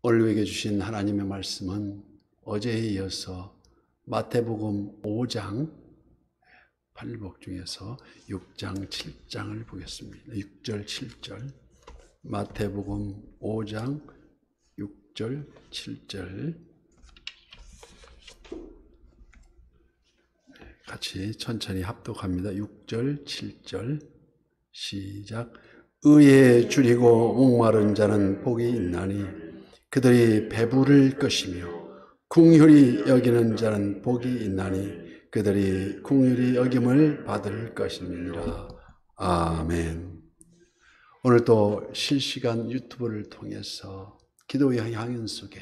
오늘 우리에게 주신 하나님의 말씀은 어제에 이어서 마태복음 5장 8복 중에서 6장 7장을 보겠습니다. 6절 7절 마태복음 5장 6절 7절 같이 천천히 합독합니다. 6절 7절 시작. 의에 줄이고 목마른 자는 복이 있나니 그들이 배부를 것이며 긍휼히 여기는 자는 복이 있나니 그들이 긍휼히 여김을 받을 것입니다. 아멘. 오늘 또 실시간 유튜브를 통해서 기도의 향연 속에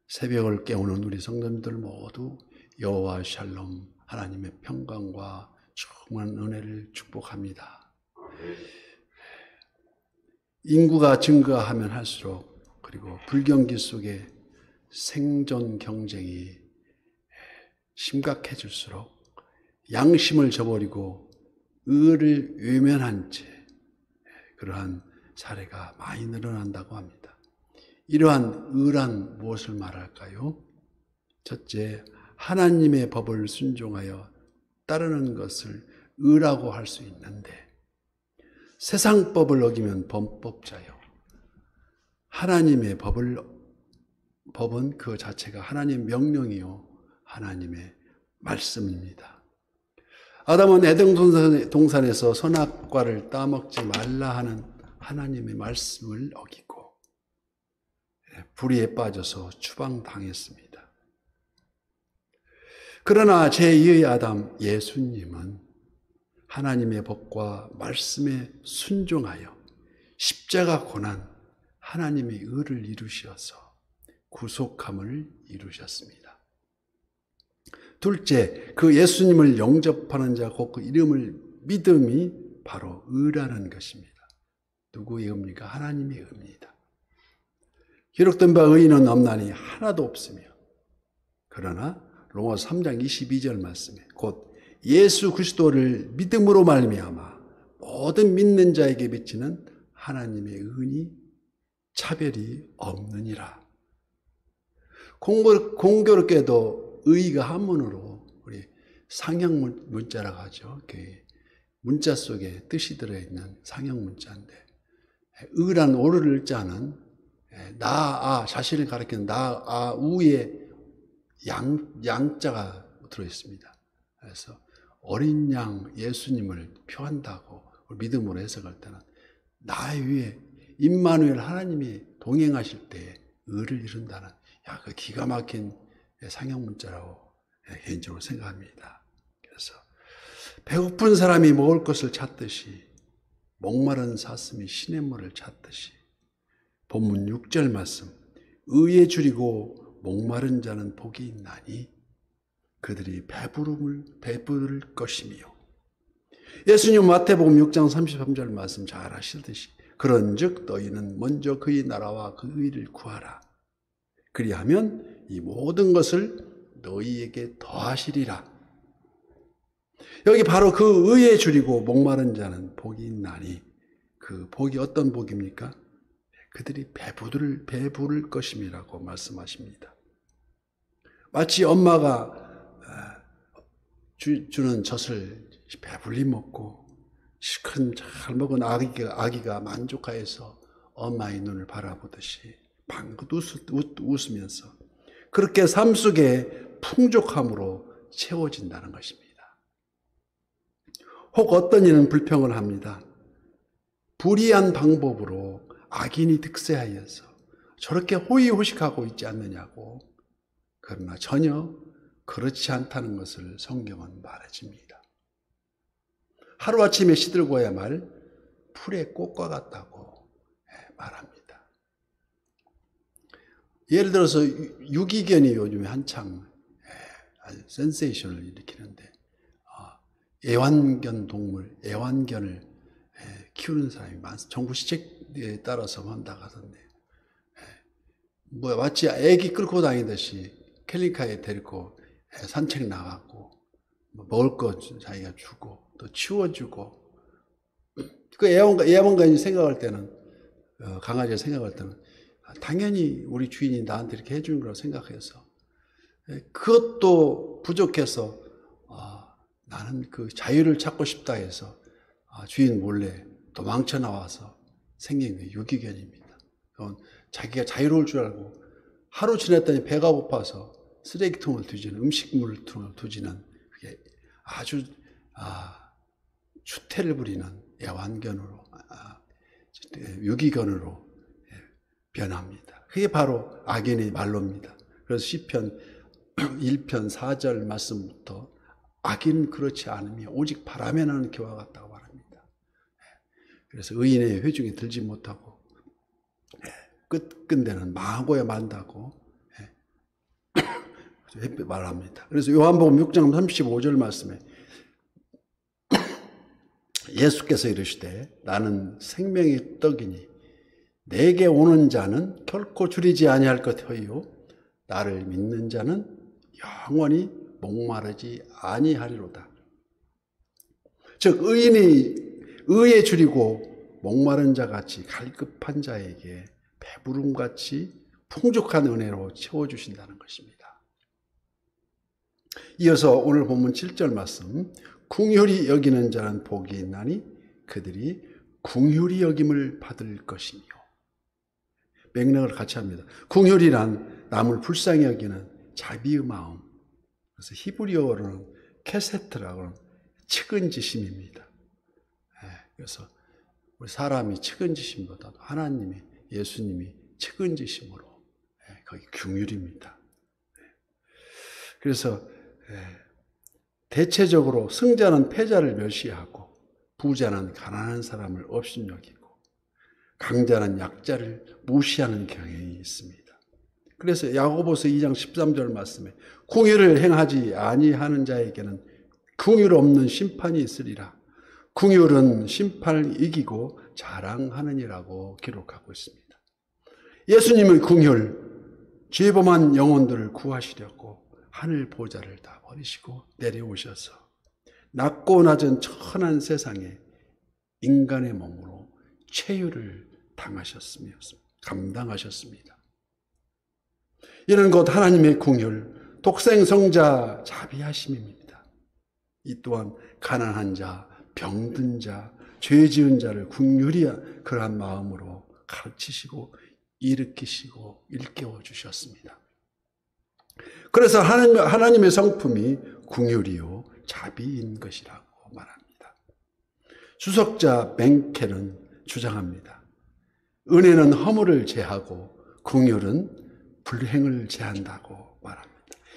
새벽을 깨우는 우리 성도님들 모두 여호와 샬롬 하나님의 평강과 충만한 은혜를 축복합니다. 인구가 증가하면 할수록 그리고 불경기 속에 생존 경쟁이 심각해질수록 양심을 저버리고 의를 외면한 채 그러한 사례가 많이 늘어난다고 합니다. 이러한 의란 무엇을 말할까요? 첫째, 하나님의 법을 순종하여 따르는 것을 의라고 할 수 있는데 세상 법을 어기면 범법자요. 하나님의 법은 그 자체가 하나님의 명령이요 하나님의 말씀입니다. 아담은 에덴 동산에서 선악과를 따먹지 말라 하는 하나님의 말씀을 어기고 불의에 빠져서 추방당했습니다. 그러나 제2의 아담 예수님은 하나님의 법과 말씀에 순종하여 십자가 고난 하나님의 의를 이루셔서 구속함을 이루셨습니다. 둘째, 그 예수님을 영접하는 자 곧 그 이름을 믿음이 바로 의라는 것입니다. 누구의 의입니까? 하나님의 의입니다. 기록된 바 의인은 없나니 하나도 없으며 그러나 로마서 3장 22절 말씀에 곧 예수 그리스도를 믿음으로 말미암아 모든 믿는 자에게 비치는 하나님의 은이 차별이 없느니라. 공교롭게도 의가 한문으로 우리 상형 문자라고 하죠. 문자 속에 뜻이 들어있는 상형 문자인데 의란 오를 자는 자신을 가리키는 우에 양자가 들어있습니다. 그래서 어린 양 예수님을 표한다고 믿음으로 해석할 때는 나 위에 임마누엘 하나님이 동행하실 때 의를 이룬다는 그 기가 막힌 상형 문자라고 개인적으로 생각합니다. 그래서 배고픈 사람이 먹을 것을 찾듯이 목마른 사슴이 시냇물을 찾듯이 본문 6절 말씀 의에 줄이고 목마른 자는 복이 있나니 그들이 배부를 것이며 예수님 마태복음 6장 33절 말씀 잘 아시듯이 그런즉 너희는 먼저 그의 나라와 그 의를 구하라. 그리하면 이 모든 것을 너희에게 더하시리라. 여기 바로 그 의에 줄이고 목마른 자는 복이 있나니 그 복이 어떤 복입니까? 그들이 배부를 것임이라고 말씀하십니다. 마치 엄마가 주는 젖을 배불리 먹고 실컷 잘 먹은 아기가 만족하여서 엄마의 눈을 바라보듯이 방긋 웃으면서 그렇게 삶 속에 풍족함으로 채워진다는 것입니다. 혹 어떤 이는 불평을 합니다. 불의한 방법으로 악인이 득세하여서 저렇게 호의호식하고 있지 않느냐고. 그러나 전혀 그렇지 않다는 것을 성경은 말해줍니다. 하루아침에 시들고야말 풀의 꽃과 같다고 말합니다. 예를 들어서 유기견이 요즘에 한창 아주 센세이션을 일으키는데 애완견을 키우는 사람이 많습니다. 정부 시책에 따라서 한다고 하던데 마치 애기 끌고 다니듯이 캘리카에 데리고 산책 나가고 먹을 거 자기가 주고 또 치워주고 그 애완간이 생각할 때는 강아지가 생각할 때는 당연히 우리 주인이 나한테 이렇게 해주는 거라고 생각해서 그것도 부족해서 나는 그 자유를 찾고 싶다 해서 주인 몰래 도망쳐 나와서 생긴 게 유기견입니다. 자기가 자유로울 줄 알고 하루 지났더니 배가 고파서 쓰레기통을 뒤지는 음식물통을 뒤지는 그게 아주 추태를 부리는 애완견으로 유기견으로 변합니다. 그게 바로 악인의 말로입니다. 그래서 시편 1편 4절 말씀부터 악인은 그렇지 않으며 오직 바람에 나는 기와 같다고 말합니다. 그래서 의인의 회중에 들지 못하고 끝끝내는 망하고야 만다고 말합니다. 그래서 요한복음 6장 35절 말씀에 예수께서 이르시되 나는 생명의 떡이니 내게 오는 자는 결코 줄이지 아니할 것이요 나를 믿는 자는 영원히 목마르지 아니하리로다. 즉 의에 줄이고 목마른 자같이 갈급한 자에게 배부름같이 풍족한 은혜로 채워주신다는 것입니다. 이어서 오늘 본문 7절 말씀 궁휼히 여기는 자는 복이 있나니 그들이 궁휼히 여김을 받을 것이며 맥락을 같이 합니다. 궁휼이란 남을 불쌍히 여기는 자비의 마음. 그래서 히브리어로는 케세트라고 하는 측은지심입니다. 그래서 우리 사람이 측은지심보다도 하나님이 예수님이 측은지심으로 거기 긍휼입니다. 그래서 대체적으로 승자는 패자를 멸시하고 부자는 가난한 사람을 업신여기고 강자는 약자를 무시하는 경향이 있습니다. 그래서 야고보서 2장 13절 말씀에 궁휼을 행하지 아니하는 자에게는 궁휼 없는 심판이 있으리라. 궁휼은 심판을 이기고 자랑하느니라고 기록하고 있습니다. 예수님의 궁휼, 죄범한 영혼들을 구하시려고 하늘 보좌를 다 버리시고 내려오셔서 낮고 낮은 천한 세상에 인간의 몸으로 체유를 당하셨으며 감당하셨습니다. 이는 곧 하나님의 궁휼, 독생성자 자비하심입니다. 이 또한 가난한 자, 병든 자, 죄 지은 자를 궁휼히 그러한 마음으로 가르치시고 일으키시고 일깨워 주셨습니다. 그래서 하나님의 성품이 궁휼이요 자비인 것이라고 말합니다. 주석자 맹켈은 주장합니다. 은혜는 허물을 제하고 궁휼은 불행을 제한다고 말합니다.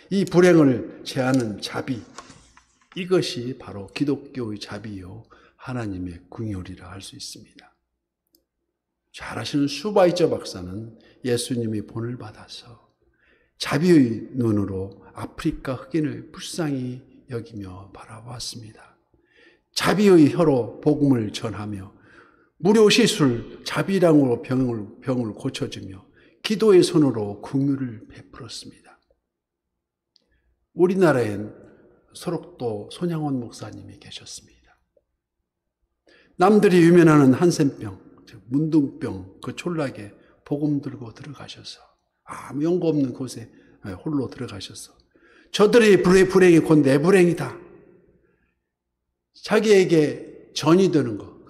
이 불행을 제하는 자비, 이것이 바로 기독교의 자비요 하나님의 궁휼이라 할 수 있습니다. 잘 아시는 수바이처 박사는 예수님이 본을 받아서 자비의 눈으로 아프리카 흑인을 불쌍히 여기며 바라봤습니다. 자비의 혀로 복음을 전하며 무료 시술 자비량으로 병을 고쳐주며 기도의 손으로 긍휼을 베풀었습니다. 우리나라엔 소록도 손양원 목사님이 계셨습니다. 남들이 유명하는 한센병, 문둥병 그 촌락에 복음 들고 들어가셔서 아무 연고 없는 곳에 홀로 들어가셔서 저들의 불행이 곧 내 불행이다. 자기에게 전이 되는 것,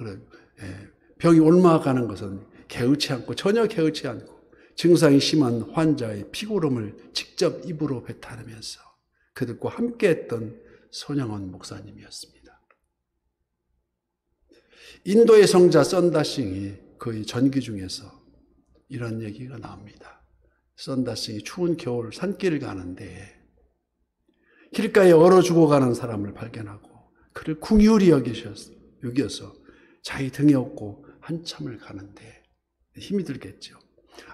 병이 옮아가는 것은 개의치 않고 전혀 개의치 않고 증상이 심한 환자의 피고름을 직접 입으로 뱉어내면서 그들과 함께했던 손양원 목사님이었습니다. 인도의 성자 썬다싱이 그의 전기 중에서 이런 얘기가 나옵니다. 썬다싱이 추운 겨울 산길을 가는데 길가에 얼어 죽어가는 사람을 발견하고 그를 궁휼히 여겨서 자기 등에 업고 한참을 가는데 힘이 들겠죠.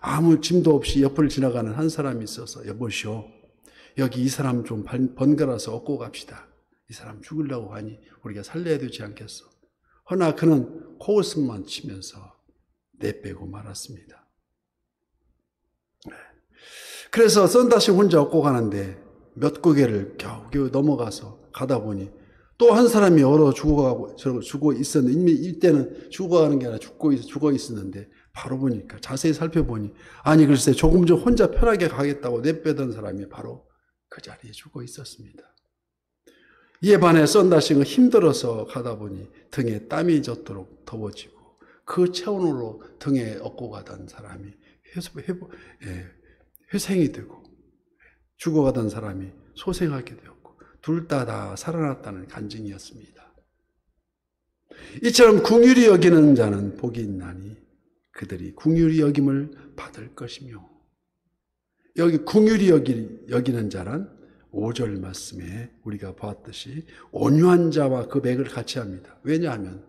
아무 짐도 없이 옆을 지나가는 한 사람이 있어서 여보시오, 여기 이 사람 좀 번갈아서 업고 갑시다. 이 사람 죽으려고 하니 우리가 살려야 되지 않겠어. 허나 그는 코웃음만 치면서 내빼고 말았습니다. 그래서 썬다싱 혼자 업고 가는데 몇 고개를 겨우겨우 넘어가서 가다 보니 또 한 사람이 얼어 죽어 있었는데 이때는 죽어가는 게 아니라 죽어 있었는데 바로 보니까 자세히 살펴보니 아니 글쎄 조금 전 혼자 편하게 가겠다고 내빼던 사람이 바로 그 자리에 죽어 있었습니다. 이에 반해 썬다싱은 힘들어서 가다 보니 등에 땀이 젖도록 더워지고 그 체온으로 등에 업고 가던 사람이 회생이 되고 죽어가던 사람이 소생하게 되었고 둘 다 살아났다는 간증이었습니다. 이처럼 궁휼히 여기는 자는 복이 있나니 그들이 궁휼히 여김을 받을 것이며 여기 궁휼히 여기는 자란 5절 말씀에 우리가 보았듯이 온유한 자와 그 맥을 같이 합니다. 왜냐하면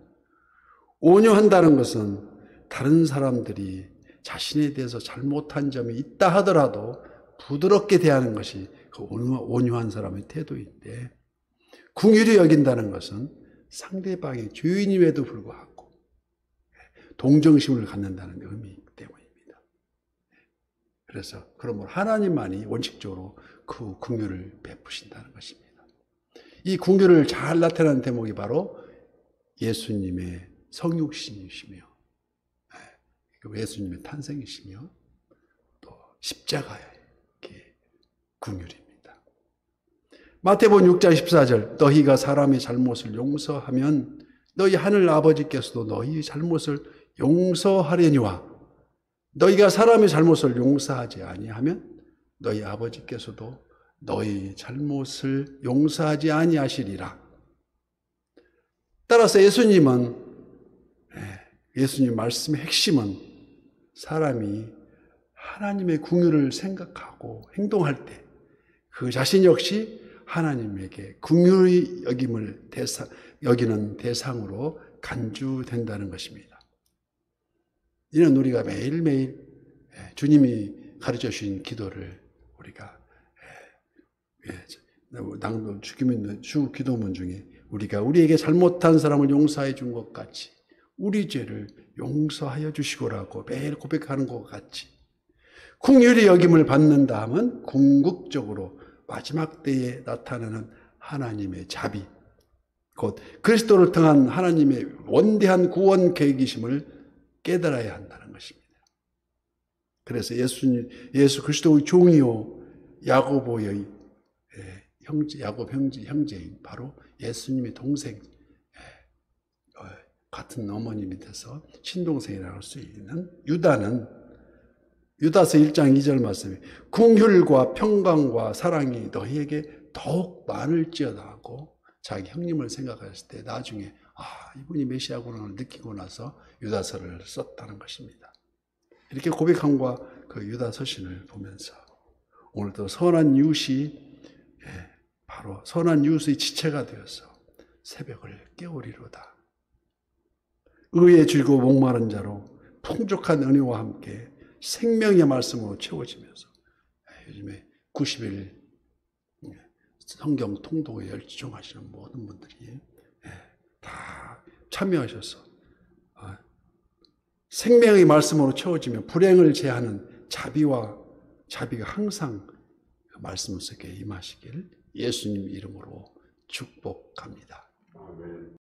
온유한다는 것은 다른 사람들이 자신에 대해서 잘못한 점이 있다 하더라도 부드럽게 대하는 것이 그 온유한 사람의 태도인데 궁휼히 여긴다는 것은 상대방의 죄인임에도 불구하고 동정심을 갖는다는 의미이기 때문입니다. 그래서 그러므로 하나님만이 원칙적으로 그 긍휼을 베푸신다는 것입니다. 이 긍휼을 잘 나타내는 대목이 바로 예수님의 성육신이시며 예수님의 탄생이시며 또 십자가의 긍휼입니다. 마태복음 6장 14절 너희가 사람의 잘못을 용서하면 너희 하늘 아버지께서도 너희 잘못을 용서하려니와 너희가 사람의 잘못을 용서하지 아니하면 너희 아버지께서도 너희 잘못을 용서하지 아니하시리라. 따라서 예수님 말씀의 핵심은 사람이 하나님의 긍휼을 생각하고 행동할 때 그 자신 역시 하나님에게 긍휼히 여기는 대상으로 간주된다는 것입니다. 이는 우리가 매일매일 주님이 가르쳐 주신 기도를 우리가 낭독 주 기도문 중에 우리가 우리에게 잘못한 사람을 용서해 준 것 같이 우리 죄를 용서하여 주시고라고 매일 고백하는 것 같이 긍휼히 여김을 받는다 하면 궁극적으로 마지막 때에 나타나는 하나님의 자비 곧 그리스도를 통한 하나님의 원대한 구원 계획이심을 깨달아야 한다는 것입니다. 그래서 예수 그리스도의 종이요 야고보의 야곱 형제인 바로 예수님의 동생 같은 어머님이 돼서 친동생이라고 할 수 있는 유다서 1장 2절 말씀에 긍휼과 평강과 사랑이 너희에게 더욱 많을지어다 하고 자기 형님을 생각했을 때 나중에 이분이 메시아구나를 느끼고 나서 유다서를 썼다는 것입니다. 이렇게 고백함과 그 유다 서신을 보면서 오늘도 선한 이웃이 바로 선한 이웃의 지체가 되어서 새벽을 깨우리로다. 의에 줄고 목마른 자로 풍족한 은혜와 함께 생명의 말씀으로 채워지면서 요즘에 90일 성경 통독에 열중하시는 모든 분들이 다 참여하셔서 생명의 말씀으로 채워지며 불행을 제하는 자비가 항상 그 말씀 속에 임하시길 예수님 이름으로 축복합니다.